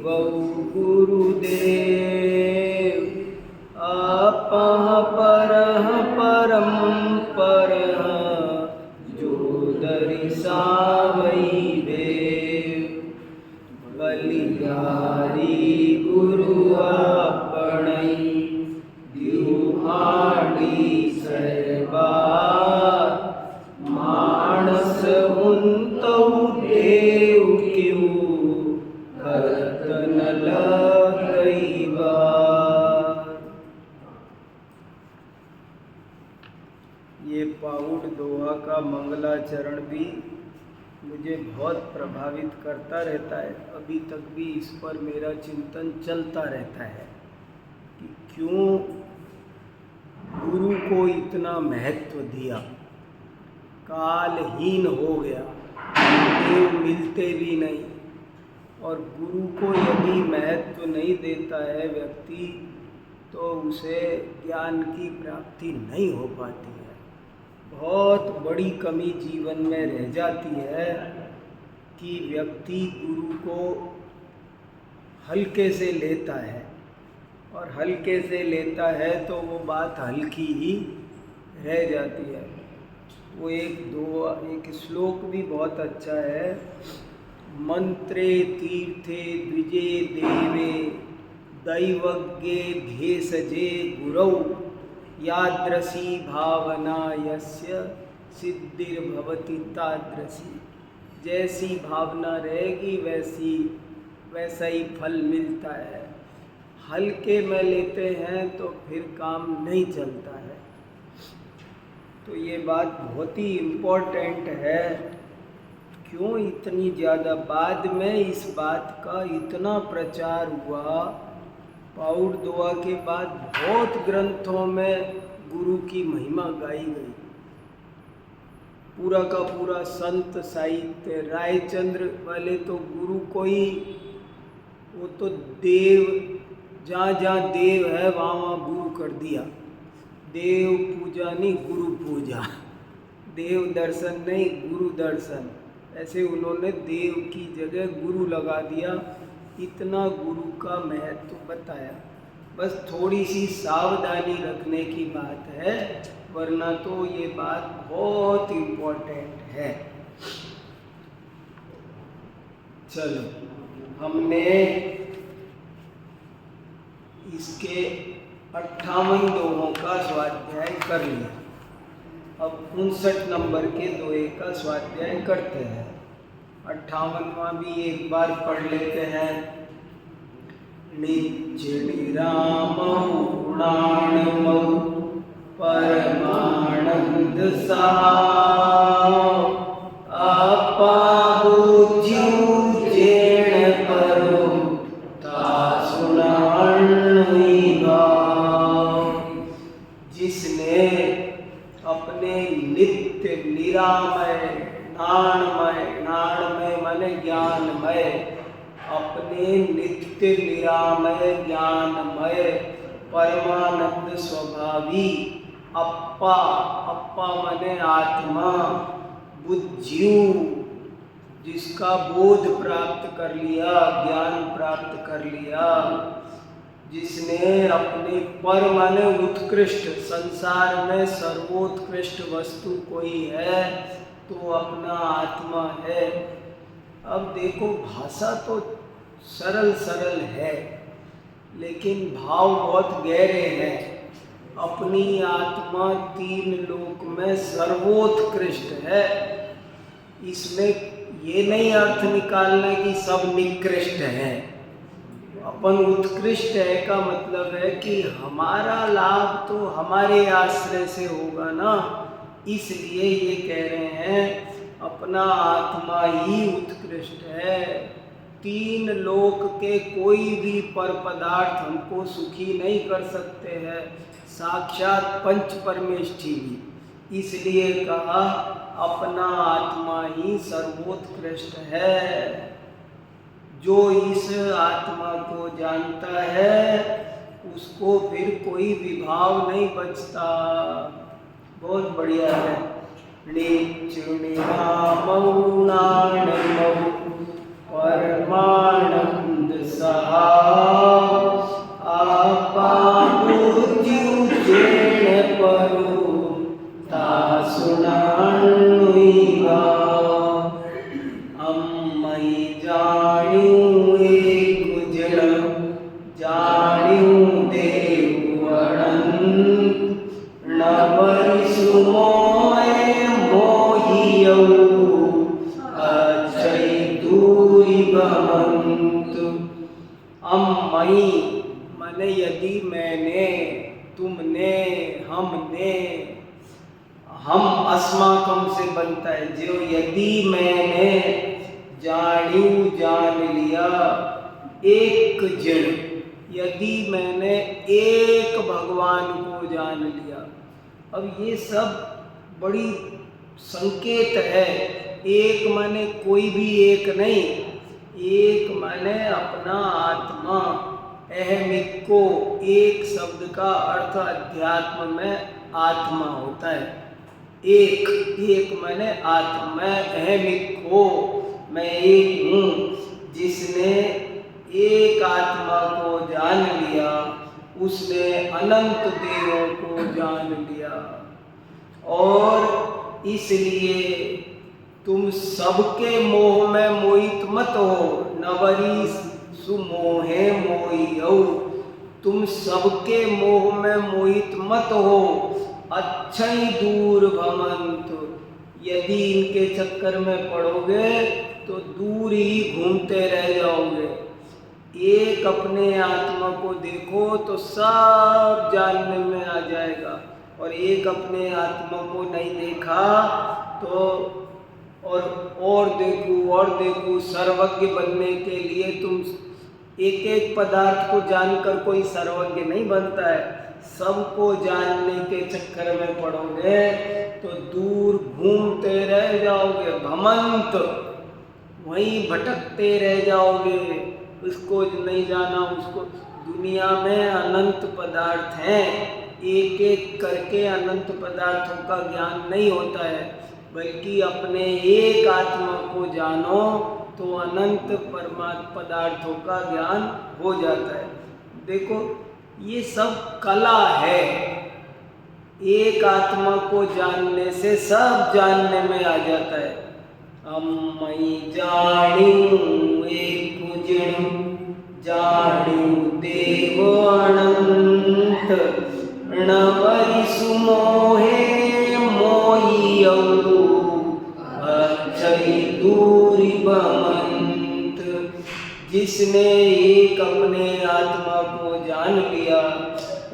गुरुदेव आपः परः परं परः जो दर्शावै देव बलिहारी गुरु आपणै द्युहाडी सहबार मानस उन्तौ देव क्यों करतन लगई बार। ये पाउड दोहा का मंगलाचरण भी मुझे बहुत प्रभावित करता रहता है। अभी तक भी इस पर मेरा चिंतन चलता रहता है कि क्यों गुरु को इतना महत्व दिया। कालहीन हो गया, देव मिलते भी नहीं, और गुरु को यदि महत्व नहीं देता है व्यक्ति तो उसे ज्ञान की प्राप्ति नहीं हो पाती है। बहुत बड़ी कमी जीवन में रह जाती है कि व्यक्ति गुरु को हल्के से लेता है, और हल्के से लेता है तो वो बात हल्की ही रह जाती है। वो एक श्लोक भी बहुत अच्छा है, मंत्रे तीर्थे द्विजे देवे दैवज्ञे भेषजे गुरौ यादृशी भावना यस्य सिद्धिर्भवति तादृशी। जैसी भावना रहेगी वैसा ही फल मिलता है। हल्के में लेते हैं तो फिर काम नहीं चलता है। तो ये बात बहुत ही इम्पोर्टेंट है। क्यों इतनी ज़्यादा बाद में इस बात का इतना प्रचार हुआ। पाउड दोहा के बाद बहुत ग्रंथों में गुरु की महिमा गाई गई। पूरा का पूरा संत साहित्य, रायचंद्र वाले तो गुरु को ही, वो तो देव, जहाँ जहाँ देव है वहाँ वहाँ गुरु कर दिया। देव पूजा नहीं, गुरु पूजा। देव दर्शन नहीं, गुरु दर्शन। ऐसे उन्होंने देव की जगह गुरु लगा दिया। इतना गुरु का महत्व बताया। बस थोड़ी सी सावधानी रखने की बात है, वरना तो ये बात बहुत इम्पोर्टेंट है। चलो, हमने इसके 58 दोहों का स्वाध्याय कर लिया। अब 59 नंबर के दोहे का स्वाध्याय करते हैं। 58वां भी एक बार पढ़ लेते हैं। निरामौ प्राणमौ परमानंद साव आपा जीण करो जिसने अपने नित्य निरामय नाणमय माने ज्ञानमय, अपने नित्य निरामय ज्ञानमय परमानंद स्वभावी अप्पा माने आत्मा, बुद्धियु जिसका बोध प्राप्त कर लिया, ज्ञान प्राप्त कर लिया, जिसने अपने पर माने उत्कृष्ट, संसार में सर्वोत्कृष्ट वस्तु कोई है तो अपना आत्मा है। अब देखो, भाषा तो सरल सरल है लेकिन भाव बहुत गहरे हैं। अपनी आत्मा 3 लोक में सर्वोत्कृष्ट है। इसमें ये नहीं अर्थ निकालना कि सब निकृष्ट हैं। अपन उत्कृष्ट है का मतलब है कि हमारा लाभ तो हमारे आश्रय से होगा ना। इसलिए ये कह रहे हैं अपना आत्मा ही उत्कृष्ट है। 3 लोक के कोई भी पर पदार्थ हमको सुखी नहीं कर सकते हैं, साक्षात पंच परमेष्ठी भी। इसलिए कहा अपना आत्मा ही सर्वोत्कृष्ट है। जो इस आत्मा को जानता है उसको फिर कोई विभाव नहीं बचता। बहुत बढ़िया है। परमानंद सहा आपा बुद्धि जेण परो ता सुनानुईगा अम्मई जाण्यू एक जण जाण्यू देव अनंत नवरि सुमोए मोहियौ अक्षय दूरी भवंत अम्मई माने यदि मैंने तुमने हमने हम अस्माकम से बनता है जो यदि मैंने जान्यू जान लिया एक जन यदि मैंने एक भगवान को जान लिया। अब ये सब बड़ी संकेत है। एक माने कोई भी एक नहीं, एक माने अपना आत्मा अहमिक को। एक शब्द का अर्थ अध्यात्म में आत्मा होता है। एक एक माने आत्मा, मैं अहमिक हो, मैं एक हूँ। जिसने एक आत्मा को जान लिया उसने अनंत देवों को जान लिया। और इसलिए तुम सबके मोह में मोहित मत हो। नवरी सुमोहे मोहियौ, तुम सबके मोह में मोहित मत हो। अच्छई दूर भमंत, यदि इनके चक्कर में पड़ोगे तो दूर ही घूमते रह जाओगे। एक अपने आत्मा को देखो तो सब जानने में आ जाएगा, और एक अपने आत्मा को नहीं देखा तो और देखूं सर्वज्ञ बनने के लिए तुम एक एक पदार्थ को जानकर कोई सर्वज्ञ नहीं बनता है। सबको जानने के चक्कर में पड़ोगे तो दूर घूमते रह जाओगे। भमंत, वहीं भटकते रह जाओगे। उसको नहीं जाना उसको। दुनिया में अनंत पदार्थ हैं, एक एक करके अनंत पदार्थों का ज्ञान नहीं होता है, बल्कि अपने एक आत्मा को जानो तो अनंत परमात्मा पदार्थों का ज्ञान हो जाता है। देखो ये सब कला है। एक आत्मा को जानने से सब जानने में आ जाता है। अम्मई जाण्यू एक जण जाण्यू देव अनंत नवरि सुमोहे मोहियौ अक्षय दूरी भमंत। जिसने एक अपने आत्मा को जान लिया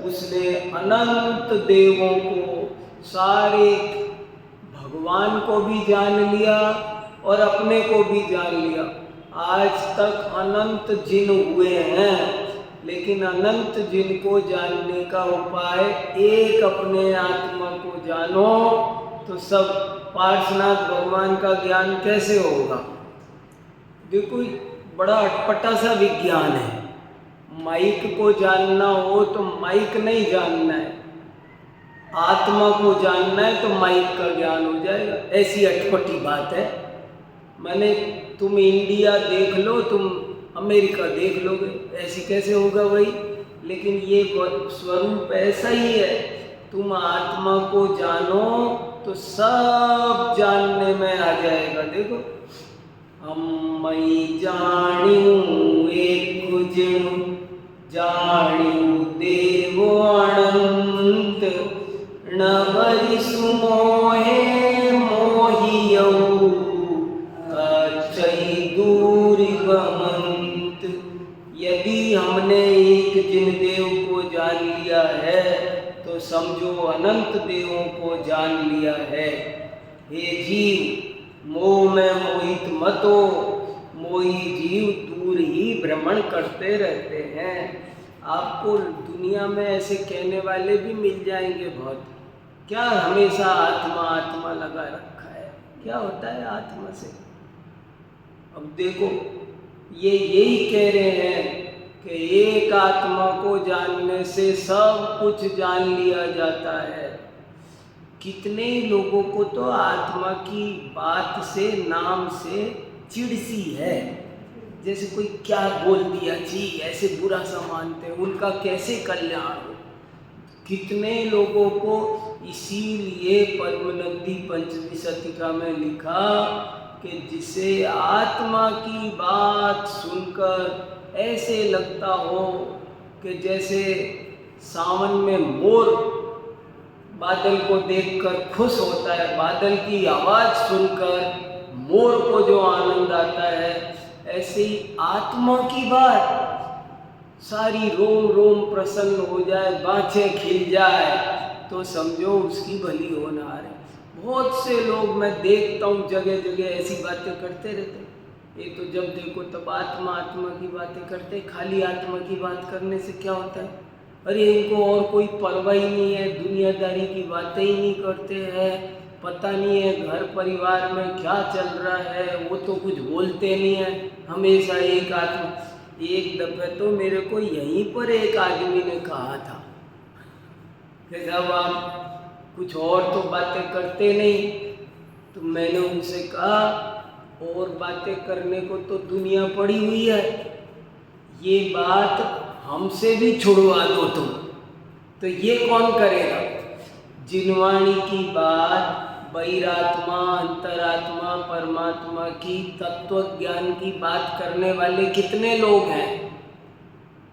उसने अनंत देवों को, सारे भगवान को भी जान लिया और अपने को भी जान लिया। आज तक अनंत जिन हुए हैं, लेकिन अनंत जिन को जानने का उपाय एक अपने आत्मा को जानो तो सब पार्श्वनाथ भगवान का ज्ञान कैसे होगा। देखो बड़ा अटपटा सा विज्ञान है। माइक को जानना हो तो माइक नहीं जानना है, आत्मा को जानना है तो माइक का ज्ञान हो जाएगा। ऐसी अटपटी बात है। मैंने तुम इंडिया देख लो, तुम अमेरिका देख लोगे, ऐसी कैसे होगा भाई। लेकिन ये स्वरूप ऐसा ही है। तुम आत्मा को जानो तो सब जानने में आ जाएगा। देखो अम्मई जाण्यू एक जण जाण्यू देव अनंत नवरि सुमोहे मोहियौ अक्षय दूरी भमंत। यदि हमने एक जिन देव को जान लिया है तो समझो अनंत देवों को जान लिया है। हे जीव, मोह में मोहित मत हो। मोही जीव दूर ही भ्रमण करते रहते हैं। आपको दुनिया में ऐसे कहने वाले भी मिल जाएंगे बहुत। क्या हमेशा आत्मा आत्मा लगा रखा है, क्या होता है आत्मा से। अब देखो ये यही कह रहे हैं कि एक आत्मा को जानने से सब कुछ जान लिया जाता है। कितने लोगों को तो आत्मा की बात से, नाम से चिढ़ सी है। जैसे कोई क्या बोल दिया जी, ऐसे बुरा सा मानते हैं, उनका कैसे कल्याण हो। कितने लोगों को इसीलिए पद्मनंदी पंचविंशतिका में लिखा कि जिसे आत्मा की बात सुनकर ऐसे लगता हो कि जैसे सावन में मोर बादल को देखकर खुश होता है, बादल की आवाज़ सुनकर मोर को जो आनंद आता है, ऐसे ही आत्मा की बात सारी रोम रोम प्रसन्न हो जाए, बाँछें खिल जाए, तो समझो उसकी भली होनार है। बहुत से लोग मैं देखता हूँ जगह जगह ऐसी बातें करते रहते हैं। ये तो जब देखो तब आत्मा आत्मा की बातें करते, खाली आत्मा की बात करने से क्या होता है? अरे इनको और कोई परवाह ही नहीं है, दुनियादारी की बातें ही नहीं करते हैं, पता नहीं है घर परिवार में क्या चल रहा है, वो तो कुछ बोलते नहीं है, हमेशा एक आत्मा। एक दफे तो मेरे को यहीं पर एक आदमी ने कहा था कि जब आप कुछ और तो बातें करते नहीं, तो मैंने उनसे कहा और बातें करने को तो दुनिया पड़ी हुई है, ये बात हमसे भी छुड़वा दो तुम, तो ये कौन करेगा? जिनवाणी की बात बहिरात्मा, अंतरात्मा, परमात्मा की तत्व ज्ञान की बात करने वाले कितने लोग हैं?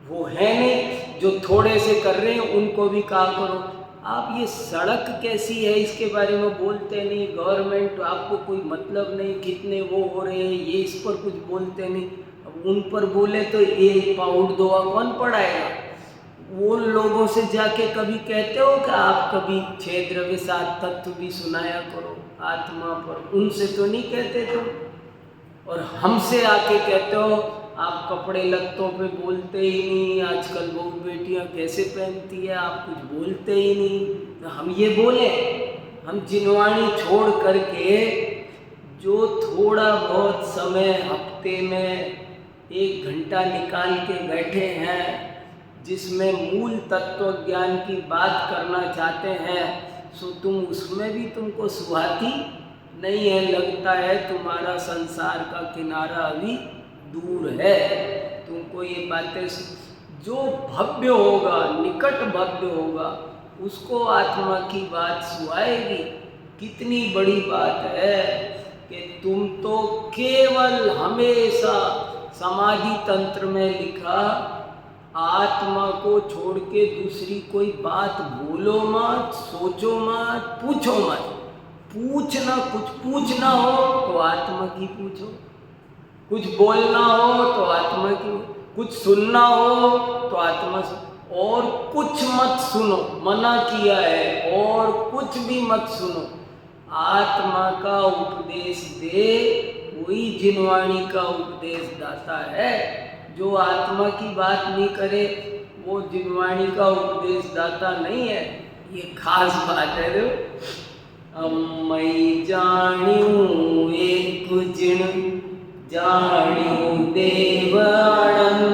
वो है नहीं। जो थोड़े से कर रहे हैं उनको भी कहा करो। आप ये सड़क कैसी है इसके बारे में बोलते नहीं, गवर्नमेंट आपको कोई मतलब नहीं, कितने वो हो रहे हैं ये इस पर कुछ बोलते नहीं। अब उन पर बोले तो ये पाउड दोआ कौन पढ़ाएगा? वो लोगों से जाके कभी कहते हो कि आप कभी क्षेत्र में सात तत्व भी सुनाया करो आत्मा पर? उनसे तो नहीं कहते तुम। और हमसे आके कहते हो आप कपड़े लत्तों पे बोलते ही नहीं, आजकल बहू बेटियां कैसे पहनती है आप कुछ बोलते ही नहीं। तो हम ये बोले, हम जिनवाणी छोड़ करके जो थोड़ा बहुत समय हफ्ते में 1 घंटा निकाल के बैठे हैं, जिसमें मूल तत्व ज्ञान की बात करना चाहते हैं, सो तुम उसमें भी तुमको सुहाती नहीं है। लगता है तुम्हारा संसार का किनारा अभी दूर है। तुमको ये बातें जो भव्य होगा, निकट भव्य होगा, उसको आत्मा की बात सुहाएगी। कितनी बड़ी बात है कि तुम तो केवल हमेशा समाधि तंत्र में लिखा आत्मा को छोड़ के दूसरी कोई बात बोलो मत, सोचो मत, पूछो मत। पूछना, कुछ पूछना हो तो आत्मा की पूछो, कुछ बोलना हो तो आत्मा की, कुछ सुनना हो तो आत्मा से, और कुछ मत सुनो, मना किया है, और कुछ भी मत सुनो। आत्मा का उपदेश दे, वही जिनवाणी का उपदेश दाता है। जो आत्मा की बात नहीं करे वो जिनवाणी का उपदेश दाता नहीं है। ये खास बात है। रो मैं जाण्यू एक जिण, जाण्यू देव आनंद,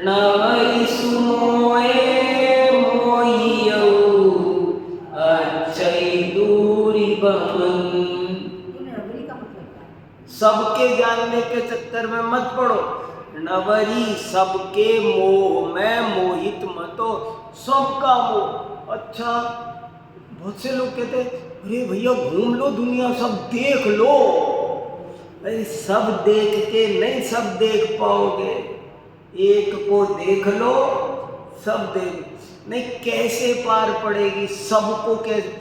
नवई सुमोए मोहियऊ, अच्छई दूरी बमन। सबके जानने के चक्कर में मत पड़ो, नवरी सबके मोह में मोहित मत हो। सबका मोह। अच्छा, बहुत से लोग कहते हैं अरे भैया घूम लो दुनिया, सब देख लो। अरे सब देख के नहीं सब देख पाओगे, एक को देख लो सब देख नहीं, कैसे पार पड़ेगी सबको? कैसे?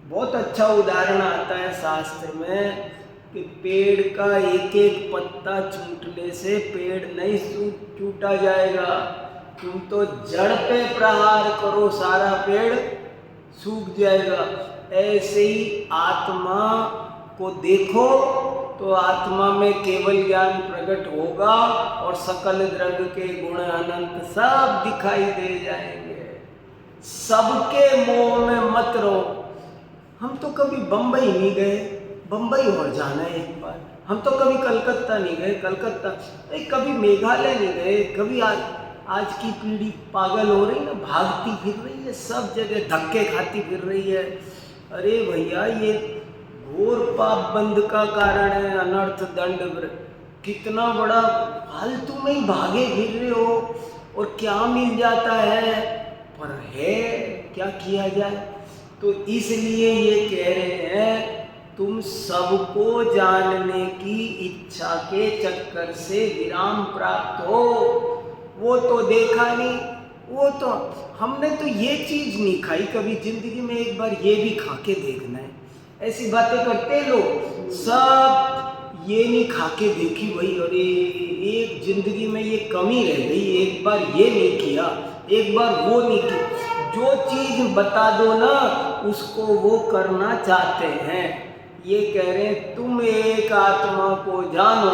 बहुत अच्छा उदाहरण आता है शास्त्र में कि पेड़ का एक एक पत्ता छूटने से पेड़ नहीं टूटा जाएगा। तुम तो जड़ पे प्रहार करो, सारा पेड़ सूख जाएगा। ऐसे ही आत्मा को देखो तो आत्मा में केवल ज्ञान प्रकट होगा और सकल द्रव्य के गुण अनंत सब दिखाई दे जाएंगे। सबके मोह में मत रहो। हम तो कभी बम्बई नहीं गए, बम्बई और जाना है एक बार। हम तो कभी कलकत्ता नहीं गए, कलकत्ता, कभी मेघालय नहीं गए। कभी आज की पीढ़ी पागल हो रही ना, भागती फिर रही है, सब जगह धक्के खाती फिर रही है। अरे भैया ये घोर पाप बंध का कारण है, अनर्थ दंड कितना बड़ा फालतू में ही भागे फिर रहे हो और क्या मिल जाता है, पर है क्या किया जाए। तो इसलिए ये कह रहे हैं तुम सबको जानने की इच्छा के चक्कर से विराम प्राप्त हो। वो तो देखा नहीं, वो तो हमने तो ये चीज नहीं खाई कभी जिंदगी में, एक बार ये भी खा के देखना है। ऐसी बातें करते लोग, सब ये नहीं खा के देखी भाई, अरे एक जिंदगी में ये कमी रह गई, एक बार ये नहीं किया, एक बार वो नहीं किया। जो चीज बता दो ना उसको वो करना चाहते हैं। ये कह रहे हैं तुम एक आत्मा को जानो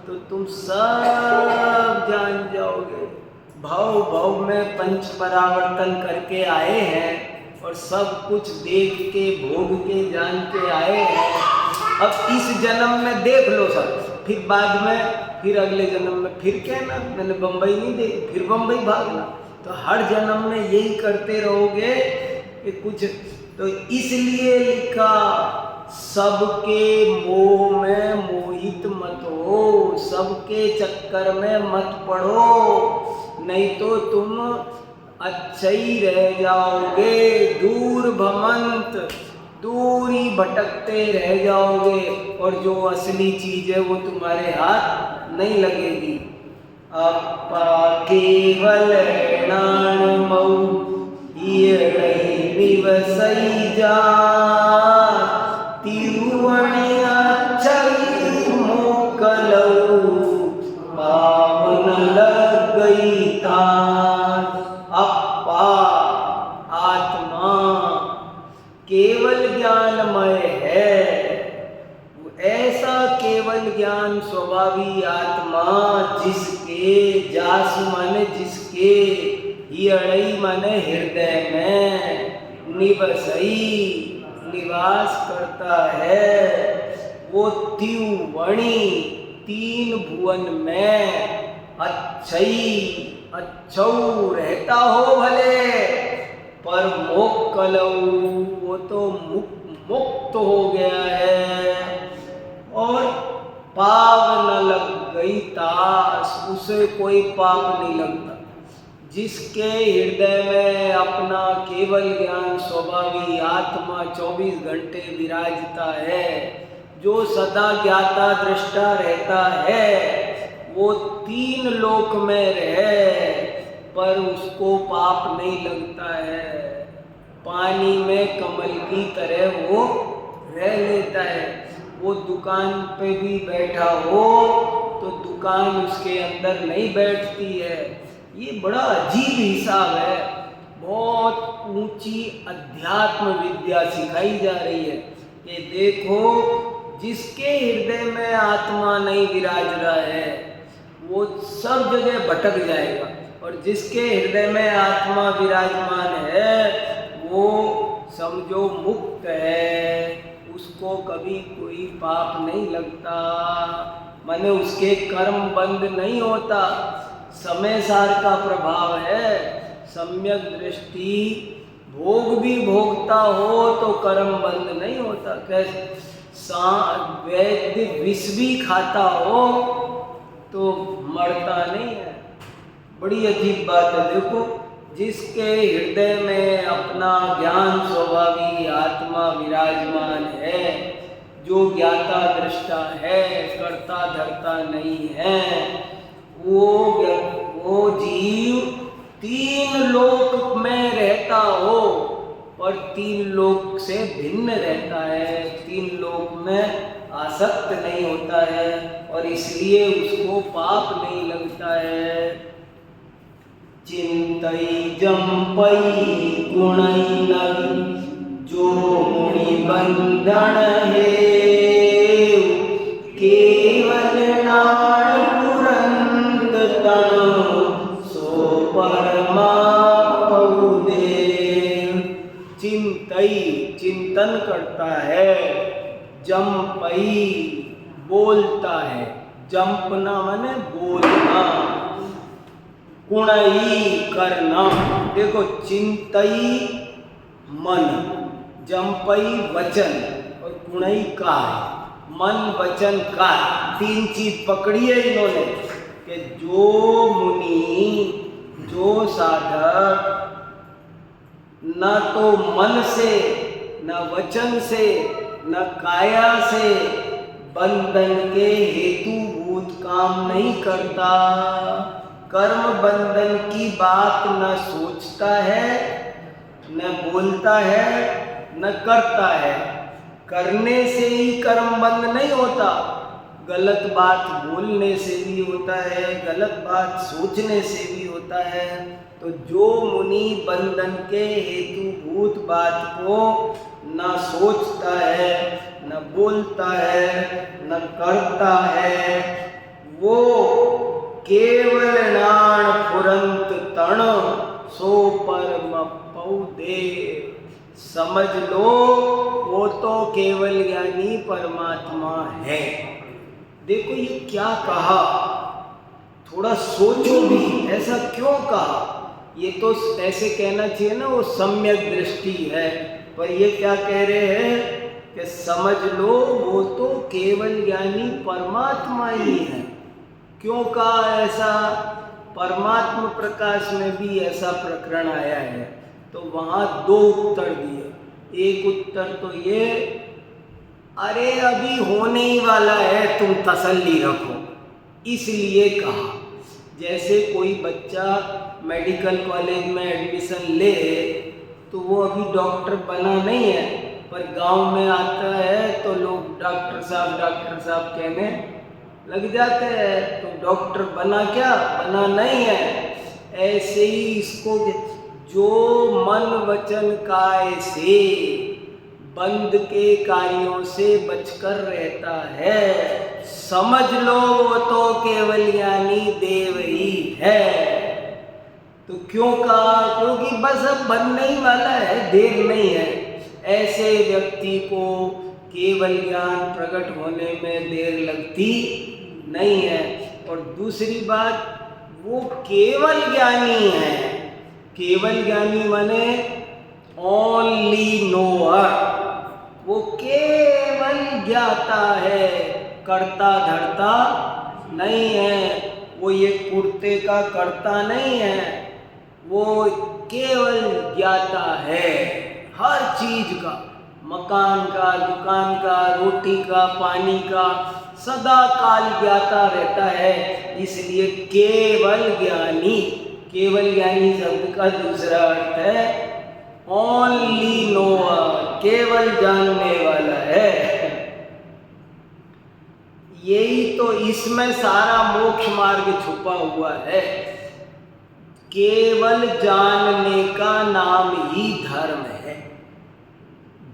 तो तुम सब जान जाओगे। भाव भाव में पंच परावर्तन करके आए हैं और सब कुछ देख के भोग के जान के आए हैं। अब इस जन्म में देख लो सब, फिर बाद में फिर अगले जन्म में फिर कहना मैंने बम्बई नहीं देखी, फिर बम्बई भागना। तो हर जन्म में यही करते रहोगे कि कुछ। तो इसलिए लिखा सबके मोह में मोहित मत हो, सबके चक्कर में मत पड़ो, नहीं तो तुम अच्छे ही रह जाओगे। दूर भमंत, दूर ही भटकते रह जाओगे और जो असली चीज है वो तुम्हारे हाथ नहीं लगेगी। अपा केवल नाणमौ निवसई जा तिरुवणिया चई मोकलऊ पावन लग गई था। अपा आत्मा केवल ज्ञानमय है, ऐसा केवल ज्ञान स्वभावी आत्मा जिसके जास मन जिसके हियड़ई मन हृदय में निवसई निवास करता है, वो त्रिवणी तीन भुवन में अच्छौ रहता हो भले, पर मोक्कलऊ वो तो मुक्त हो गया है और पाप न लग गई तास, उसे कोई पाप नहीं लगता। जिसके हृदय में अपना केवल ज्ञान स्वभावी आत्मा 24 घंटे विराजता है, जो सदा ज्ञाता दृष्टा रहता है, वो तीन लोक में रहे पर उसको पाप नहीं लगता है। पानी में कमल की तरह वो रह लेता है। वो दुकान पे भी बैठा हो तो दुकान उसके अंदर नहीं बैठती है। ये बड़ा अजीब हिसाब है। बहुत ऊंची अध्यात्म विद्या सिखाई जा रही है कि देखो जिसके हृदय में आत्मा नहीं विराज रहा है वो सब जगह भटक जाएगा, और जिसके हृदय में आत्मा विराजमान है वो समझो मुक्त है, उसको कभी कोई पाप नहीं लगता, माने उसके कर्म बंद नहीं होता। समय सार का प्रभाव है। सम्यक दृष्टि भोग भी भोगता हो तो कर्म बंद नहीं होता। कैसे वैद्य विष भी खाता हो तो मरता नहीं है। बड़ी अजीब बात है। देखो जिसके हृदय में अपना ज्ञान स्वभावी आत्मा विराजमान है, जो ज्ञाता दृष्टा है, कर्ता धर्ता नहीं है, वो जीव तीन लोक में रहता हो और तीन लोक से भिन्न रहता है, तीन लोक में आसक्त नहीं होता है और इसलिए उसको पाप नहीं लगता है। चिंतई जम्पई गुणई नग जो मुनि बंधन है, केवल नाण पुरंद तन सो परमा पौदे। चिंतई चिंतन करता है, जम्पई बोलता है, जंपना माने बोलना, कुणई करना। देखो चिंतई मन, जंपई वचन और कुणई काय। मन वचन काया, 3 चीज पकड़ी है इन्होंने कि जो मुनि, जो साधक न तो मन से, न वचन से, न काया से बंधन के हेतुभूत काम नहीं करता, कर्म बंधन की बात न सोचता है, न बोलता है, न करता है। करने से ही कर्म बंद नहीं होता, गलत बात बोलने से भी होता है, गलत बात सोचने से भी होता है। तो जो मुनि बंधन के हेतुभूत बात को न सोचता है, न बोलता है, न करता है, वो केवल नाण फुरंत तण सो परम पौदे। समझ लो वो तो केवल ज्ञानी परमात्मा है। देखो ये क्या कहा, थोड़ा सोचो भी, ऐसा क्यों कहा? ये तो ऐसे कहना चाहिए ना वो सम्यक दृष्टि है, पर ये क्या कह रहे हैं कि समझ लो वो तो केवल ज्ञानी परमात्मा ही है। क्यों कहा ऐसा? परमात्मा प्रकाश में भी ऐसा प्रकरण आया है, तो वहाँ 2 उत्तर दिए। एक उत्तर तो ये, अरे अभी होने ही वाला है, तुम तसल्ली रखो, इसलिए कहा। जैसे कोई बच्चा मेडिकल कॉलेज में एडमिशन ले तो वो अभी डॉक्टर बना नहीं है, पर गांव में आता है तो लोग डॉक्टर साहब कहने लग जाते हैं, तो डॉक्टर बना क्या? बना नहीं है। ऐसे ही इसको जो मन वचन काय से बंद के कार्यों से बचकर रहता है, समझ लो वो तो केवल ज्ञानी देव ही है। तो क्यों कहा? क्योंकि बस अब बनने ही वाला है, देर नहीं है। ऐसे व्यक्ति को केवल ज्ञान प्रकट होने में देर लगती नहीं है। और दूसरी बात, वो केवल ज्ञानी है। केवल ज्ञानी माने ओनली नोअर, वो केवल ज्ञाता है, करता धरता नहीं है। वो ये कुर्ते का करता नहीं है, वो केवल ज्ञाता है हर चीज का, मकान का, दुकान का, रोटी का, पानी का, सदा काल ज्ञाता रहता है। इसलिए केवल ज्ञानी, केवल ज्ञानी शब्द का दूसरा अर्थ है ओनली नोअर, केवल जानने वाला है। यही तो इसमें सारा मोक्ष मार्ग छुपा हुआ है। केवल जानने का नाम ही धर्म है।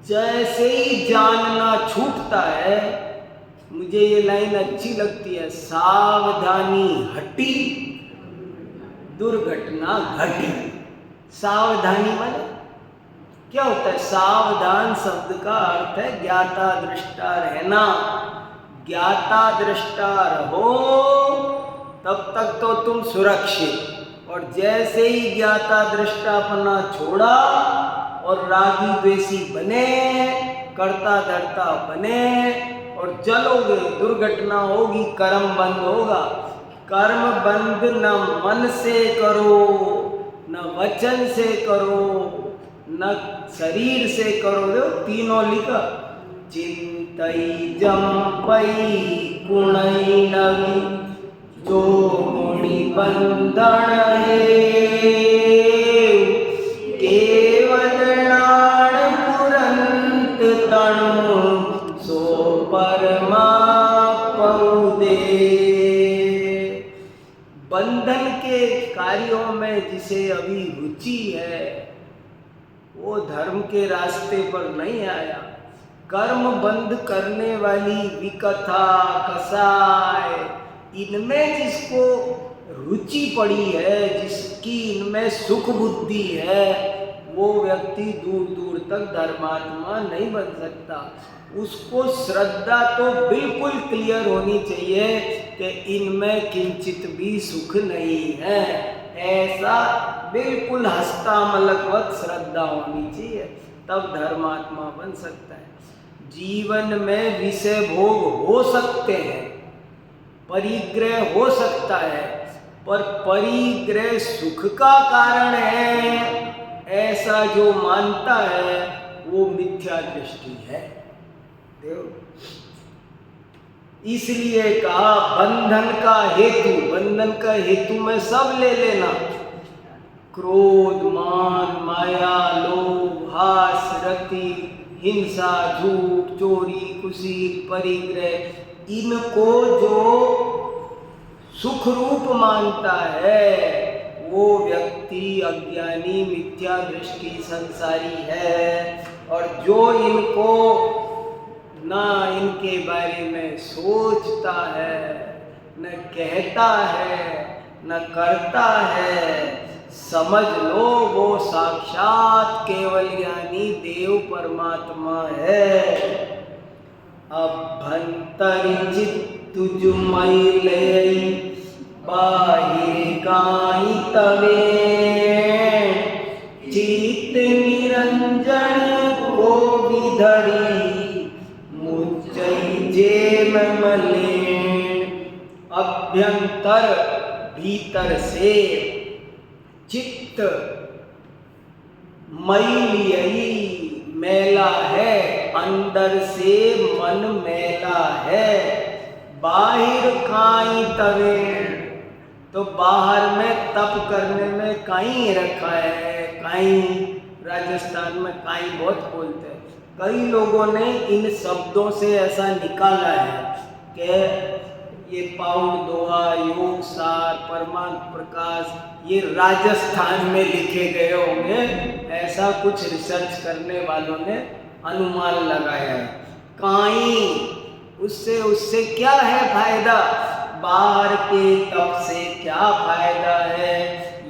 जैसे ही जानना छूटता है, मुझे ये लाइन अच्छी लगती है, सावधानी हटी दुर्घटना घटी। सावधानी माने क्या होता है? सावधान शब्द का अर्थ है ज्ञाता दृष्टा रहना। ज्ञाता दृष्टा रहो तब तक तो तुम सुरक्षित, और जैसे ही ज्ञाता दृष्टापना छोड़ा और रागी द्वेषी बने, करता धरता बने और चलोगे, दुर्घटना होगी, कर्म बंद होगा। कर्म बंद न मन से करो, न वचन से करो, न शरीर से करो। देखो तीनों लिखा, चिंतई जम्पई कुणई नवी जो मुनि बंधन है, केवल नाण पुरंत तणु सो परमा पौदे। बंधन के कार्यों में जिसे अभी रुचि है, वो धर्म के रास्ते पर नहीं आया। कर्म बंद करने वाली विकथा, कसाय, इनमें जिसको रुचि पड़ी है, जिसकी इनमें सुख बुद्धि है, वो व्यक्ति दूर दूर तक धर्मात्मा नहीं बन सकता। उसको श्रद्धा तो बिल्कुल क्लियर होनी चाहिए कि इनमें किंचित भी सुख नहीं है, ऐसा बिल्कुल हस्तामलकवत श्रद्धा होनी चाहिए, तब धर्मात्मा बन सकता है। जीवन में विषय भोग हो सकते हैं, परिग्रह हो सकता है, पर परिग्रह सुख का कारण है, ऐसा जो मानता है वो मिथ्या दृष्टि है। इसलिए कहा बंधन का हेतु में सब ले लेना, क्रोध, मान, माया, लोभ, हास, रति, हिंसा, झूठ, चोरी, कुशील, परिग्रह, इनको जो सुख रूप मानता है वो व्यक्ति अज्ञानी, मिथ्या दृष्टि, संसारी है। और जो इनको ना इनके बारे में सोचता है, न कहता है, न करता है, समझ लो वो साक्षात केवल ज्ञानी देव परमात्मा है। अभ्यंतरि चित्तु जुमैले बाहिर काई तवे, चित्त निरंजन को विधरी मुझई जेम मले। अभ्यंतर भीतर से, चित्त मैलियई मैला है, अंदर से मन मैला है। बाहिर काई तवे, तो बाहर में तप करने में काई रखा है। काई राजस्थान में काई बहुत बोलते हैं। कई लोगों ने इन शब्दों से ऐसा निकाला है कि ये पाउंड दोहा, योग सार, परमार्थ प्रकाश, ये राजस्थान में लिखे गए होंगे, ऐसा कुछ रिसर्च करने वालों ने अनुमान लगाया है। काई, उससे क्या है फायदा? बाहर के तप से क्या फायदा है?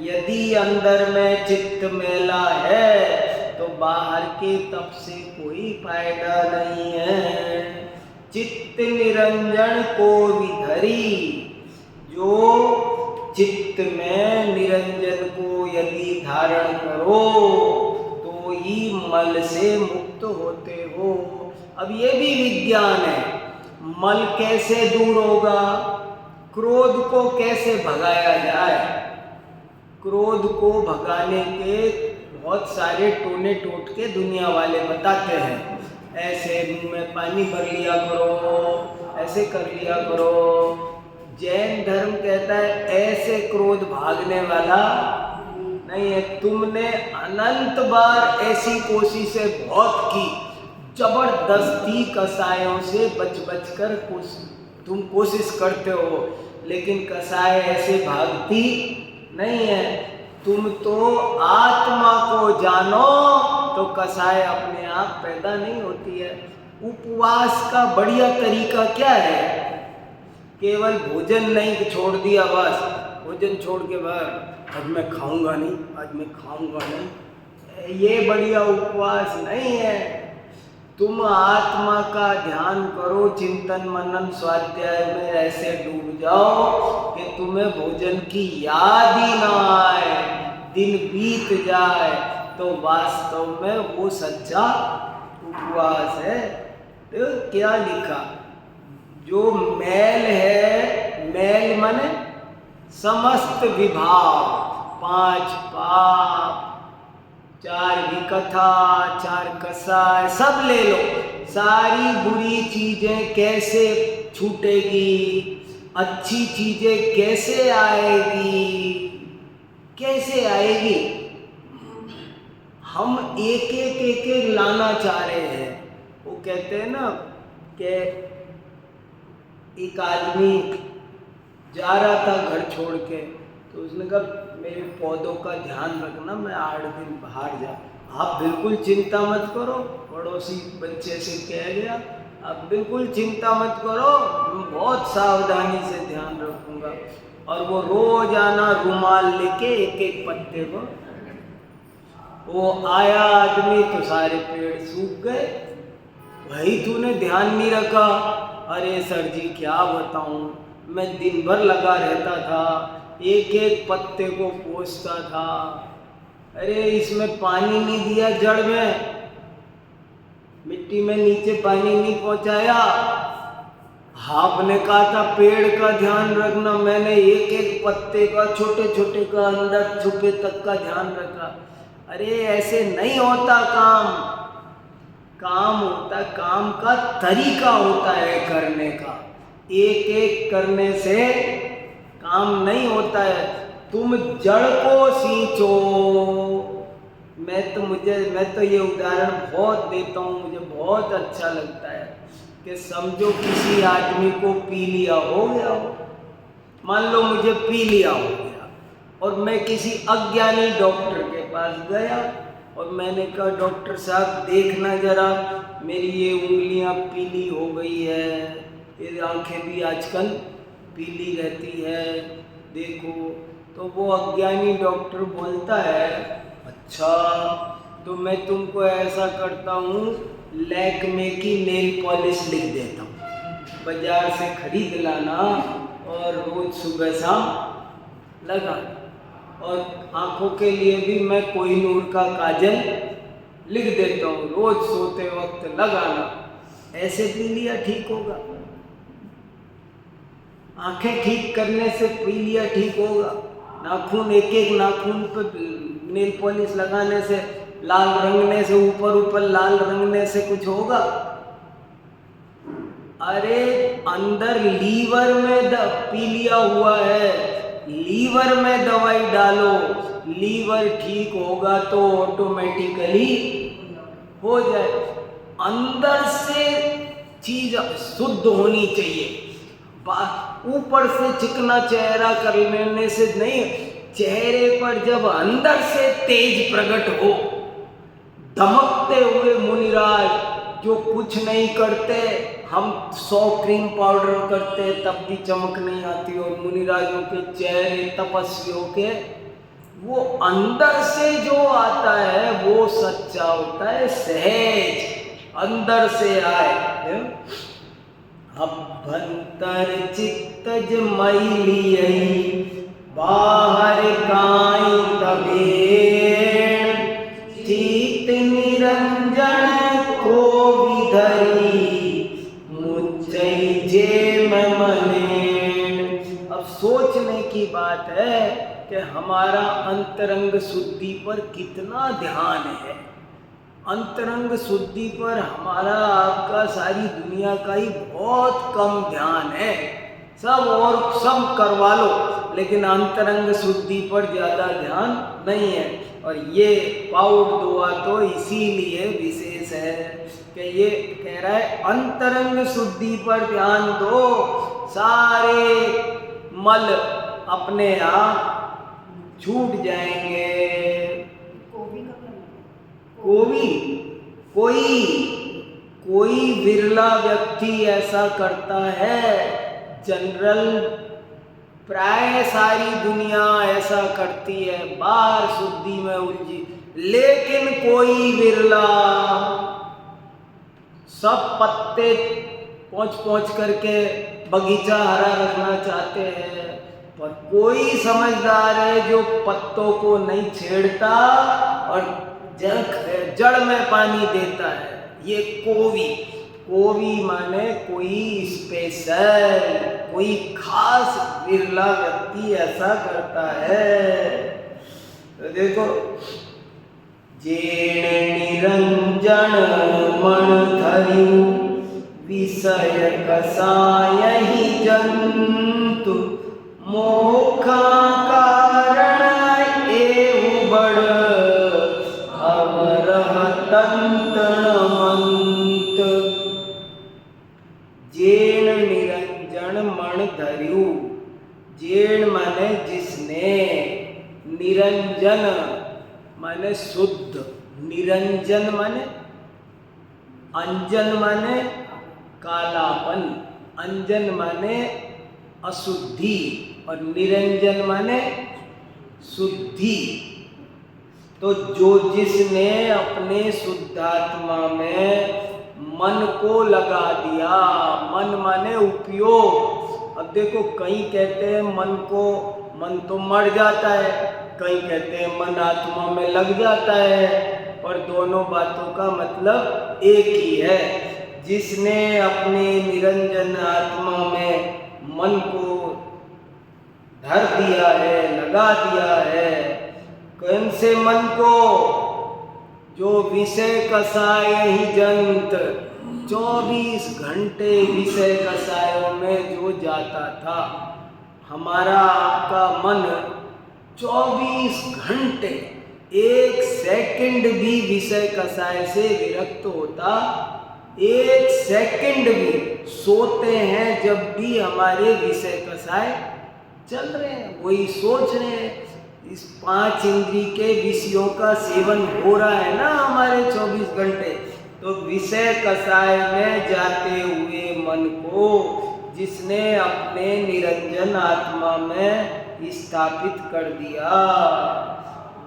यदि अंदर में चित्त मेला है तो बाहर के तप से कोई फायदा नहीं है। चित्त निरंजन को विधरी, जो चित्त में निरंजन को यदि धारण करो तो ही मल से मुक्त होते हो। अब ये भी विज्ञान है, मल कैसे दूर होगा, क्रोध को कैसे भगाया जाए। क्रोध को भगाने के बहुत सारे टोने टोटके दुनिया वाले बताते हैं। ऐसे मुंह में पानी भर लिया करो, ऐसे कर लिया करो। जैन धर्म कहता है ऐसे क्रोध भागने वाला नहीं है। तुमने अनंत बार ऐसी कोशिशें बहुत की, जबरदस्ती कसायों से बच कर तुम कोशिश करते हो, लेकिन कसाय ऐसे भागती नहीं है। तुम तो आत्मा को जानो तो कसाय अपने आप पैदा नहीं होती है। उपवास का बढ़िया तरीका क्या है? केवल भोजन नहीं छोड़ दिया, बस भोजन छोड़ के बस आज मैं खाऊंगा नहीं, आज मैं खाऊंगा नहीं, ये बढ़िया उपवास नहीं है। तुम आत्मा का ध्यान करो, चिंतन मनन स्वाध्याय में ऐसे डूब जाओ कि तुम्हें भोजन की याद ही ना आए, दिन बीत जाए, तो वास्तव में वो सच्चा उपवास है। तो क्या लिखा, जो मैल है, मैल माने समस्त विभाग, 5 पाप, 4 विकथा, 4 कसाय, सब ले लो। सारी बुरी चीजें कैसे छूटेगी, अच्छी चीजें कैसे आएगी, कैसे आएगी? हम एक एक लाना चाह रहे हैं। वो कहते हैं ना कि एक आदमी जा रहा था घर छोड़ के, तो उसने कहा मेरे पौधों का ध्यान रखना, मैं 8 दिन बाहर जा। आप बिल्कुल चिंता मत करो, पड़ोसी बच्चे से कह गया, आप बिल्कुल चिंता मत करो, मैं बहुत सावधानी से ध्यान रखूंगा। और वो रोजाना रुमाल लेके एक एक पत्ते को, वो आया आदमी तो सारे पेड़ सूख गए। भाई तूने ध्यान नहीं रखा। अरे सर जी क्या बताऊं, मैं दिन भर लगा रहता था, एक एक पत्ते को पोंछता था। अरे इसमें पानी नहीं दिया जड़ में, मिट्टी में नीचे पानी नहीं पहुंचाया। आपने कहा था पेड़ का ध्यान रखना, मैंने एक एक पत्ते का, छोटे छोटे का, अंदर छुपे तक का ध्यान रखा। अरे ऐसे नहीं होता काम। काम होता, काम का तरीका होता है करने का। एक एक करने से काम नहीं होता है। तुम जड़ को सींचो। मैं तो ये उदाहरण बहुत देता हूँ, मुझे बहुत अच्छा लगता है कि समझो किसी आदमी को पी लिया हो गया हो, मान लो मुझे पी लिया हो गया, और मैं किसी अज्ञानी डॉक्टर के पास गया और मैंने कहा डॉक्टर साहब देखना जरा, मेरी ये उंगलियां पीली हो गई है, ये आंखें भी आजकल पीली रहती है, देखो। तो वो अज्ञानी डॉक्टर बोलता है अच्छा तो मैं तुमको ऐसा करता हूँ, लैक्मे की नेल पॉलिश लिख देता हूँ, बाजार से खरीद लाना और रोज सुबह शाम लगाना। और आँखों के लिए भी मैं कोहिनूर का काजल लिख देता हूँ, रोज सोते वक्त लगाना। ऐसे पीलिया ठीक होगा? आंखें ठीक करने से पीलिया ठीक होगा? नाखून, एक एक नाखून पर नेल पॉलिश लगाने से, लाल रंगने से, ऊपर ऊपर लाल रंगने से कुछ होगा? अरे अंदर लीवर में पीलिया हुआ है, लीवर में दवाई डालो, लीवर ठीक होगा तो ऑटोमेटिकली हो जाए। अंदर से चीज शुद्ध होनी चाहिए, ऊपर से चिकना चेहरा कर लेने से नहीं। चेहरे पर जब अंदर से तेज प्रकट हो, धमकते हुए मुनिराज जो कुछ नहीं करते, हम 100 क्रीम पाउडर करते तब भी चमक नहीं आती, और मुनिराजों के चेहरे तपस्वियों के, वो अंदर से जो आता है वो सच्चा होता है, सहज अंदर से आए। अभ्यंतर चित्तज मैलियई बाहर काई तबेण, चित निरंजन को विधरी मुझई जे मनेण। अब सोचने की बात है कि हमारा अंतरंग शुद्धि पर कितना ध्यान है। अंतरंग शुद्धि पर हमारा, आपका, सारी दुनिया का ही बहुत कम ध्यान है। सब और सब करवा लो, लेकिन अंतरंग शुद्धि पर ज़्यादा ध्यान नहीं है। और ये पाउड दुआ तो इसीलिए विशेष है कि ये कह रहा है अंतरंग शुद्धि पर ध्यान दो, सारे मल अपने आप छूट जाएंगे। कोई विरला व्यक्ति ऐसा करता है, जनरल प्राय सारी दुनिया ऐसा करती है, बाहर शुद्धि में उलझी, लेकिन कोई विरला। सब पत्ते पहुंच करके बगीचा हरा रखना चाहते हैं, पर कोई समझदार है जो पत्तों को नहीं छेड़ता और जड़ में पानी देता है। ये कोवी माने कोई स्पेशल, कोई खास विरला व्यक्ति ऐसा करता है। तो देखो, जेण निरंजन मन धरियु विषय कसायहि जंतु, मोखा कारण एहु बड़ तंतणमंत। जेण निरंजन मन धरियु, जेण माने जिसने, निरंजन माने शुद्ध, निरंजन माने, अंजन माने कालापन, अंजन माने अशुद्धि और निरंजन माने शुद्धि। तो जिसने अपने शुद्धात्मा में मन को लगा दिया, मन माने उपयोग। अब देखो, कई कहते हैं मन तो मर जाता है, कई कहते हैं मन आत्मा में लग जाता है, और दोनों बातों का मतलब एक ही है। जिसने अपने निरंजन आत्मा में मन को धर दिया है, लगा दिया है, कौन से मन को? जो विषय कसाय ही जंत, 24 घंटे विषय कसायों में जो जाता था। हमारा आपका मन 24 घंटे, 1 सेकंड भी विषय कसाय से विरक्त होता, 1 सेकंड भी। सोते हैं जब भी हमारे विषय कसाय चल रहे हैं, वही सोच रहे हैं। इस 5 इंद्री के विषयों का सेवन हो रहा है ना हमारे 24 घंटे। तो विषय कसाय में जाते हुए मन को जिसने अपने निरंजन आत्मा में स्थापित कर दिया,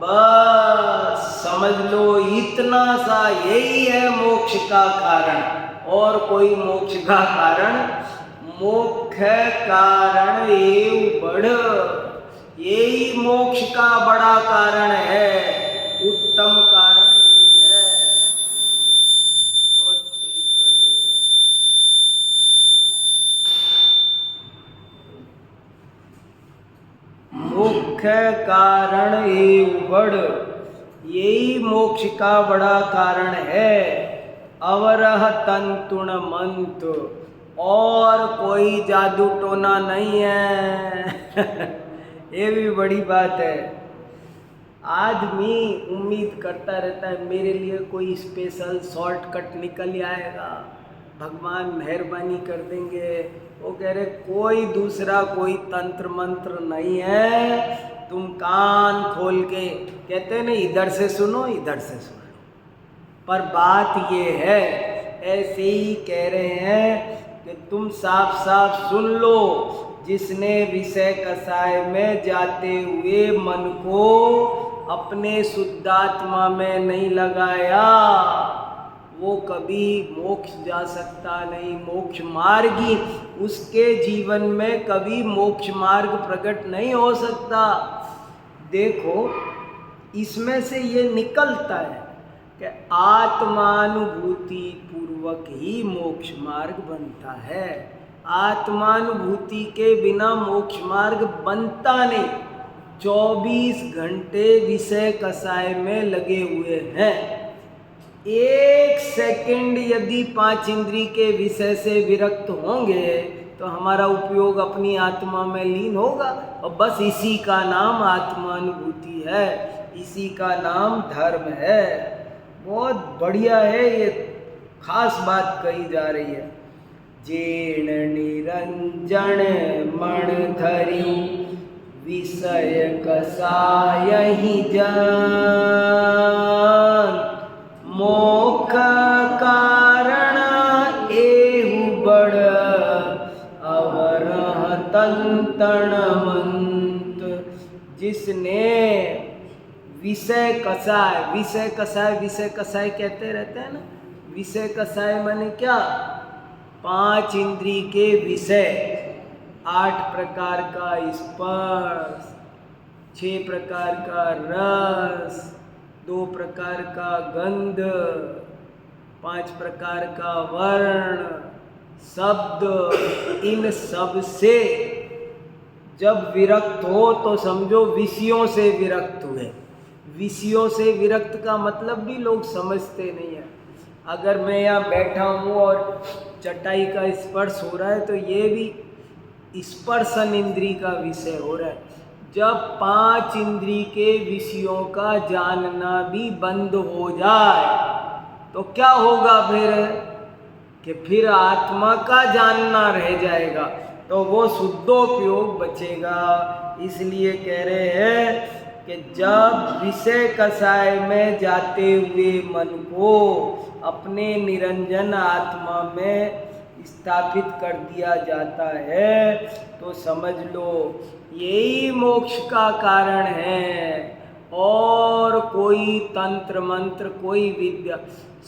बस समझ लो इतना सा, यही है मोक्ष का कारण। और कोई मोक्ष का कारण, मुख्य कारण एवं बढ़, यही मोक्ष का बड़ा कारण है, उत्तम कारण यही है। बहुत तेज कर देते हैं। मुख्य कारण एवं बढ़, यही मोक्ष का बड़ा कारण है। अवरह तंतुण मंत, और कोई जादू टोना नहीं है। ये भी बड़ी बात है। आदमी उम्मीद करता रहता है मेरे लिए कोई स्पेशल शॉर्टकट निकल आएगा, भगवान मेहरबानी कर देंगे। वो कह रहे कोई दूसरा कोई तंत्र मंत्र नहीं है, तुम कान खोल के, कहते हैं ना इधर से सुनो इधर से सुनो। पर बात ये है, ऐसे ही कह रहे हैं कि तुम साफ साफ सुन लो, जिसने विषय कसाय में जाते हुए मन को अपने शुद्धात्मा में नहीं लगाया, वो कभी मोक्ष जा सकता नहीं। मोक्ष मार्गी, उसके जीवन में कभी मोक्ष मार्ग प्रकट नहीं हो सकता। देखो इसमें से ये निकलता है कि आत्मानुभूति पूर्वक ही मोक्ष मार्ग बनता है। आत्मानुभूति के बिना मोक्ष मार्ग बनता नहीं। 24 घंटे विषय कसाय में लगे हुए हैं। 1 सेकंड यदि 5 इंद्री के विषय से विरक्त होंगे तो हमारा उपयोग अपनी आत्मा में लीन होगा। और बस इसी का नाम आत्मानुभूति है, इसी का नाम धर्म है। बहुत बढ़िया है, ये खास बात कही जा रही है। जेण निरंजन मण धरी, विषय कसाय ही जान, मोक्ष कारण एहु बड़, अवरह तंतण मंत। जिसने विषय कसाय, विषय कसाय, विषय कसाय कहते रहते हैं ना। विषय कसाय माने क्या? 5 इंद्री के विषय, 8 प्रकार का स्पर्श, 6 प्रकार का रस, 2 प्रकार का गंध, 5 प्रकार का वर्ण, शब्द। इन सब से जब विरक्त हो तो समझो विषयों से विरक्त हुए। विषयों से विरक्त का मतलब भी लोग समझते नहीं है। अगर मैं यहाँ बैठा हूँ और चटाई का स्पर्श हो रहा है तो ये भी स्पर्शन इंद्री का विषय हो रहा है। जब 5 इंद्री के विषयों का जानना भी बंद हो जाए तो क्या होगा फिर? कि फिर आत्मा का जानना रह जाएगा, तो वो शुद्धोपयोग बचेगा। इसलिए कह रहे हैं कि जब विषय कसाय में जाते हुए मन को अपने निरंजन आत्मा में स्थापित कर दिया जाता है तो समझ लो यही मोक्ष का कारण है। और कोई तंत्र मंत्र, कोई विद्या,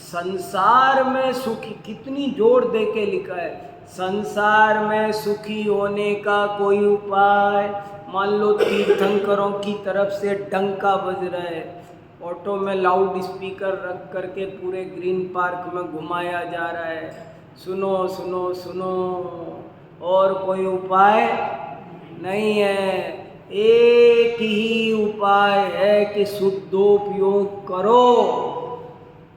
संसार में सुखी, कितनी जोर दे के लिखा है, संसार में सुखी होने का कोई उपाय। मान लो तीर्थंकरों की तरफ से डंका बज रहा है, ऑटो में लाउड स्पीकर रख करके पूरे ग्रीन पार्क में घुमाया जा रहा है, सुनो सुनो सुनो, और कोई उपाय नहीं है। एक ही उपाय है कि शुद्धोपयोग करो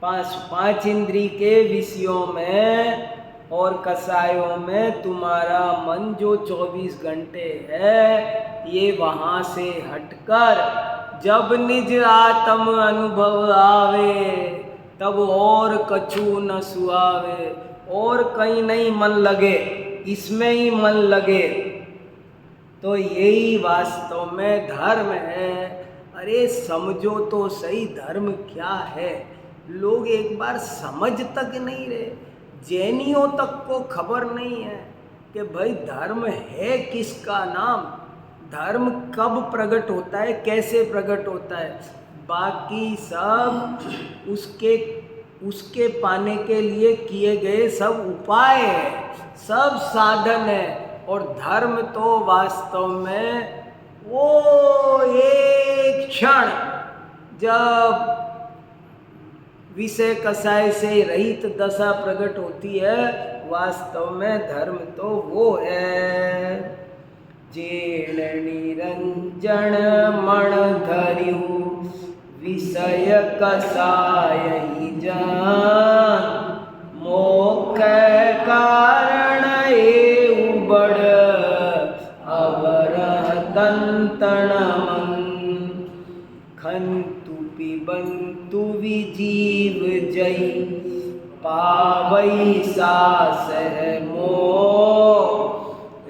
पांच इंद्री के विषयों में और कसायों में। तुम्हारा मन जो 24 घंटे है, ये वहाँ से हटकर जब निज आत्म अनुभव आवे, तब और कछु न सुहावे। और कहीं नहीं मन लगे, इसमें ही मन लगे, तो यही वास्तव में धर्म है। अरे समझो तो सही धर्म क्या है। लोग एक बार समझ तक नहीं रहे, जैनियों तक को खबर नहीं है कि भाई धर्म है किसका नाम, धर्म कब प्रकट होता है, कैसे प्रकट होता है। बाकी सब उसके पाने के लिए किए गए सब उपाय है, सब साधन है। और धर्म तो वास्तव में वो एक क्षण जब विषय कसाय से रहित दशा प्रकट होती है, वास्तव में धर्म तो वो है। जेण निरंजन मण धरिहु विषय कसाय ही जान, मोक्ष कारण एउ बड़ अवरह दंतन मन। खंतु पिबंतु विजीव जई, पावई सास मोह।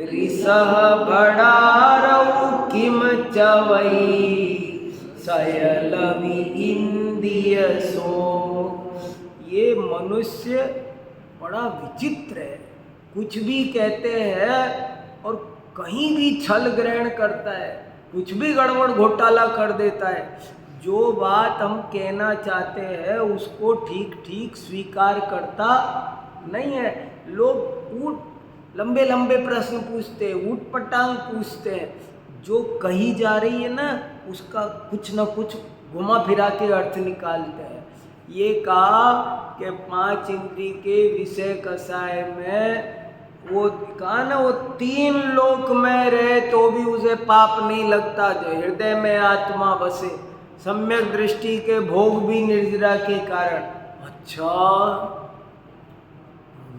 रिसह भड़ारऊ किम चवई, सयलवि इंद्रिय सो। ये मनुष्य बड़ा विचित्र है, कुछ भी कहते हैं और कहीं भी छल ग्रहण करता है, कुछ भी गड़बड़ घोटाला कर देता है। जो बात हम कहना चाहते हैं उसको ठीक ठीक स्वीकार करता नहीं है। लोग लंबे लंबे प्रश्न पूछते हैं, ऊट पटांग पूछते हैं, जो कही जा रही है ना उसका कुछ न कुछ घुमा फिरा के अर्थ निकालते हैं। ये कहा कि 5 इंद्री के विषय कसाय में वो कहा ना, वो 3 लोक में रहे तो भी उसे पाप नहीं लगता, जो हृदय में आत्मा बसे, सम्यक दृष्टि के भोग भी निर्जरा के कारण। अच्छा,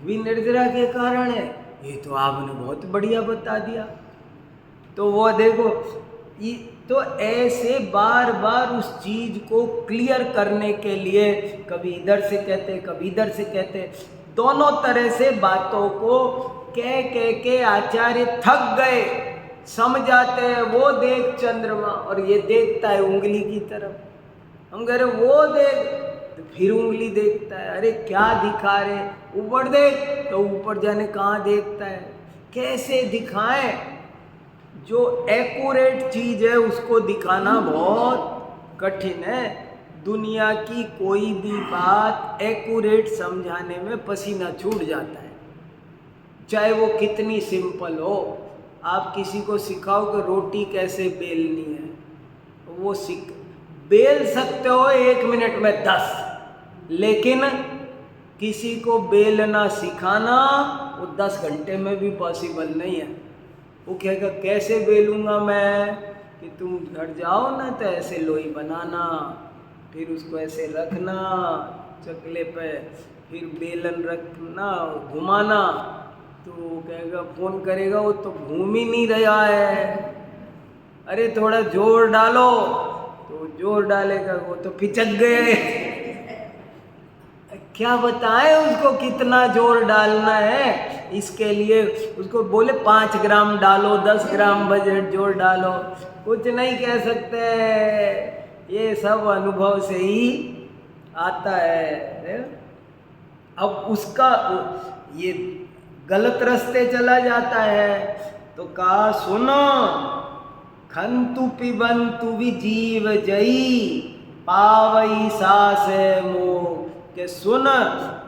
भी निर्जरा के कारण है, ये तो आपने बहुत बढ़िया बता दिया। तो वो देखो, तो ऐसे बार बार उस चीज को क्लियर करने के लिए कभी इधर से कहते कभी इधर से कहते, दोनों तरह से बातों को कह के आचार्य थक गए। समझाते हैं वो देख चंद्रमा, और ये देखता है उंगली की तरफ। हम कह रहे वो देख, तो फिर उंगली देखता है। अरे क्या दिखा रहे, ऊपर देख, तो ऊपर जाने कहाँ देखता है। कैसे दिखाएं? जो एक्यूरेट चीज है उसको दिखाना बहुत कठिन है। दुनिया की कोई भी बात एक्यूरेट समझाने में पसीना छूट जाता है, चाहे वो कितनी सिंपल हो। आप किसी को सिखाओ कि रोटी कैसे बेलनी है, वो बेल सकते हो 1 मिनट में 10, लेकिन किसी को बेलना सिखाना वो 10 घंटे में भी पॉसिबल नहीं है। वो कहेगा कैसे बेलूँगा मैं, कि तुम घर जाओ ना तो ऐसे लोई बनाना, फिर उसको ऐसे रखना चकले पे, फिर बेलन रखना, घुमाना। तो वो कहेगा, फोन करेगा, वो तो घूम ही नहीं रहा है, अरे थोड़ा जोर डालो, तो जोर डालेगा, वो तो पिचक गए। क्या बताएं उसको कितना जोर डालना है। इसके लिए उसको बोले 5 ग्राम डालो, 10 ग्राम बजट जोर डालो, कुछ नहीं कह सकते। ये सब अनुभव से ही आता है। अब उसका ये गलत रास्ते चला जाता है, तो कहा सुनो, खंतु पिबंतु विजीव जई, पावई सास मोह। के सुन,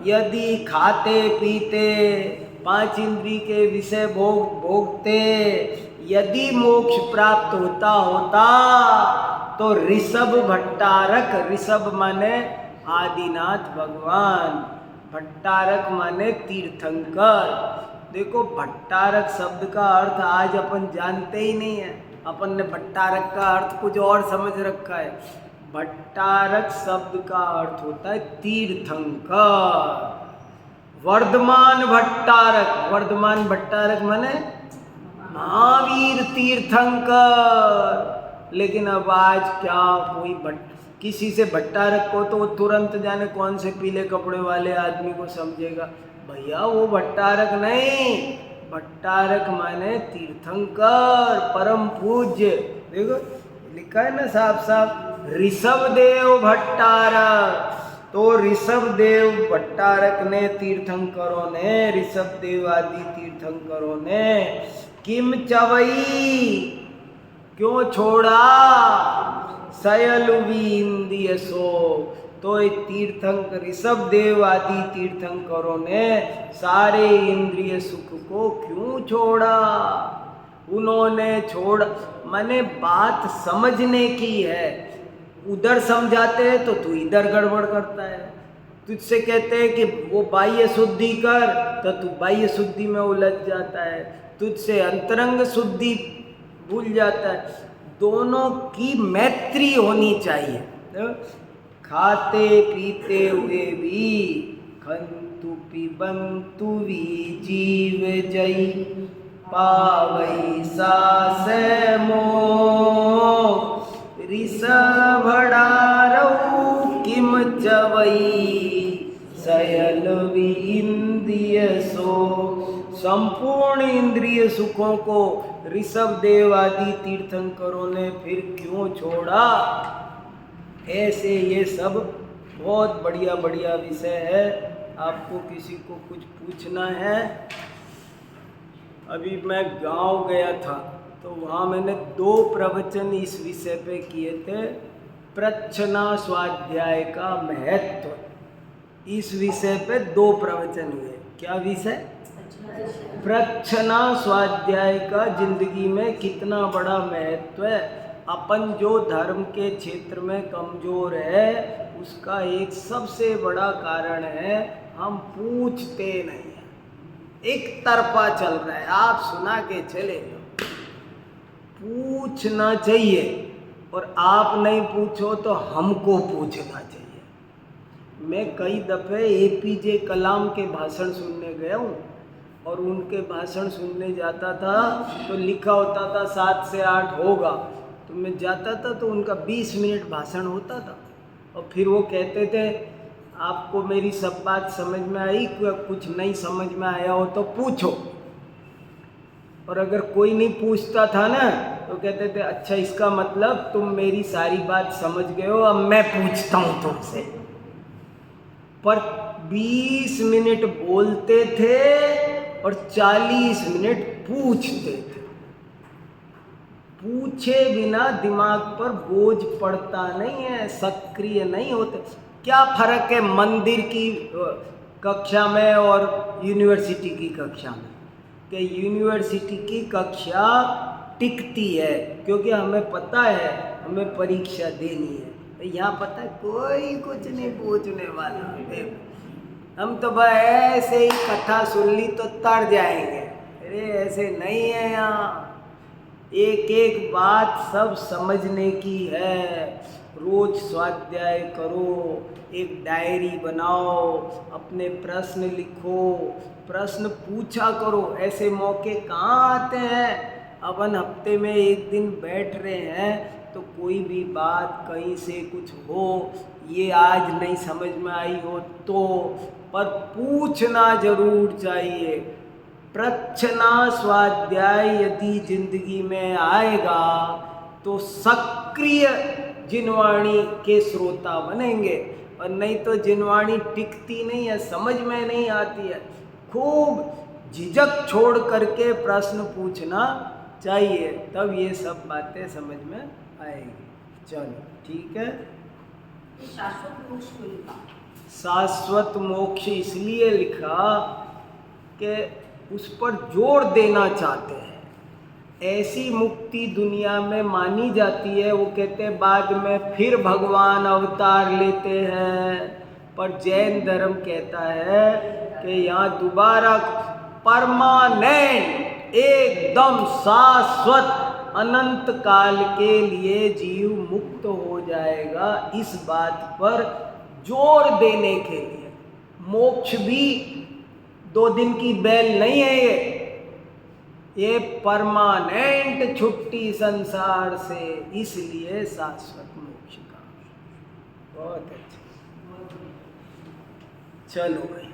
यदि खाते पीते 5 इंद्री के विषय भोगते यदि मोक्ष प्राप्त होता तो ऋषभ भट्टारक, ऋषभ माने आदिनाथ भगवान, भट्टारक माने तीर्थंकर। देखो भट्टारक शब्द का अर्थ आज अपन जानते ही नहीं है, अपन ने भट्टारक का अर्थ कुछ और समझ रखा है। भट्टारक शब्द का अर्थ होता है तीर्थंकर। वर्धमान भट्टारक, वर्धमान भट्टारक माने महावीर तीर्थंकर। लेकिन अब आज क्या कोई किसी से भट्टारक को तो तुरंत जाने कौन से पीले कपड़े वाले आदमी को समझेगा, भैया वो भट्टारक नहीं, भट्टारक माने तीर्थंकर, परम पूज्य। देखो लिखा है ना साफ साफ, ऋषभ देव भट्टारक। तो ऋषभ देव भट्टारक ने, तीर्थंकरों ने, ऋषभ देव आदि तीर्थंकरों ने किम चवई, क्यों छोड़ा, सयलुवींद्रिय सो। तो तीर्थंकर ऋषभ देव आदि तीर्थंकरों ने सारे इंद्रिय सुख को क्यों छोड़ा। उन्होंने छोड़ माने बात समझने की है, उधर समझाते हैं तो तू इधर गड़बड़ करता है। तुझसे कहते हैं कि वो बाह्य शुद्धि कर तो तू बाह्य शुद्धि में उलझ जाता है, तुझसे अंतरंग शुद्धि भूल जाता है। दोनों की मैत्री होनी चाहिए। तो खाते पीते हुए भी खंतु पिबंतु भी जीव जई, पावई सास मोह, ऋषभड़ारऊ किम चवई, सयल इंद्रिय सो। संपूर्ण इंद्रिय सुखों को ऋषभ देव आदि तीर्थंकरों ने फिर क्यों छोड़ा। ऐसे ये सब बहुत बढ़िया बढ़िया विषय है। आपको किसी को कुछ पूछना है? अभी मैं गांव गया था तो वहाँ मैंने 2 प्रवचन इस विषय पे किए थे, प्रच्छना स्वाध्याय का महत्व। इस विषय पे 2 प्रवचन हुए। क्या विषय? प्रच्छना स्वाध्याय का जिंदगी में कितना बड़ा महत्व है। अपन जो धर्म के क्षेत्र में कमजोर है उसका एक सबसे बड़ा कारण है हम पूछते नहीं हैं, एक तरफा चल रहा है, आप सुना के चले जाओ। पूछना चाहिए, और आप नहीं पूछो तो हमको पूछना चाहिए। मैं कई दफ़े APJ कलाम के भाषण सुनने गया हूँ, और उनके भाषण सुनने जाता था तो लिखा होता था 7 से 8 होगा, तो मैं जाता था तो उनका 20 मिनट भाषण होता था, और फिर वो कहते थे आपको मेरी सब बात समझ में आई, कुछ नहीं समझ में आया हो तो पूछो। और अगर कोई नहीं पूछता था ना तो कहते थे अच्छा इसका मतलब तुम मेरी सारी बात समझ गए हो, अब मैं पूछता हूँ तुमसे। पर 20 मिनट बोलते थे और 40 मिनट पूछते थे। पूछे बिना दिमाग पर बोझ पड़ता नहीं है, सक्रिय नहीं होते। क्या फर्क है मंदिर की कक्षा में और यूनिवर्सिटी की कक्षा में? कि यूनिवर्सिटी की कक्षा टिकती है क्योंकि हमें पता है हमें परीक्षा देनी है। यहाँ पता है कोई कुछ नहीं पूछने वाला। हम तो बस ऐसे ही कथा सुन ली तो तर जाएंगे। अरे ऐसे नहीं है, यहाँ एक एक बात सब समझने की है। रोज स्वाध्याय करो, एक डायरी बनाओ, अपने प्रश्न लिखो, प्रश्न पूछा करो। ऐसे मौके कहाँ आते हैं? अपन हफ्ते में एक दिन बैठ रहे हैं तो कोई भी बात कहीं से कुछ हो, ये आज नहीं समझ में आई हो तो, पर पूछना जरूर चाहिए। प्रच्छना स्वाध्याय यदि जिंदगी में आएगा तो सक्रिय जिनवाणी के श्रोता बनेंगे, और नहीं तो जिनवाणी टिकती नहीं है, समझ में नहीं आती है। खूब झिझक छोड़ करके प्रश्न पूछना चाहिए, तब ये सब बातें समझ में आएगी। चलो ठीक है। शाश्वत मोक्ष इसलिए लिखा कि उस पर जोर देना चाहते हैं ऐसी मुक्ति दुनिया में मानी जाती है। वो कहते हैं बाद में फिर भगवान अवतार लेते हैं, पर जैन धर्म कहता है कि यहाँ दोबारा परमानेंट एकदम शाश्वत अनंत काल के लिए जीव मुक्त हो जाएगा। इस बात पर जोर देने के लिए मोक्ष भी 2 दिन की बैल नहीं है, ये परमानेंट छुट्टी संसार से, इसलिए शाश्वत मोक्ष का। बहुत अच्छा, चलो भाई।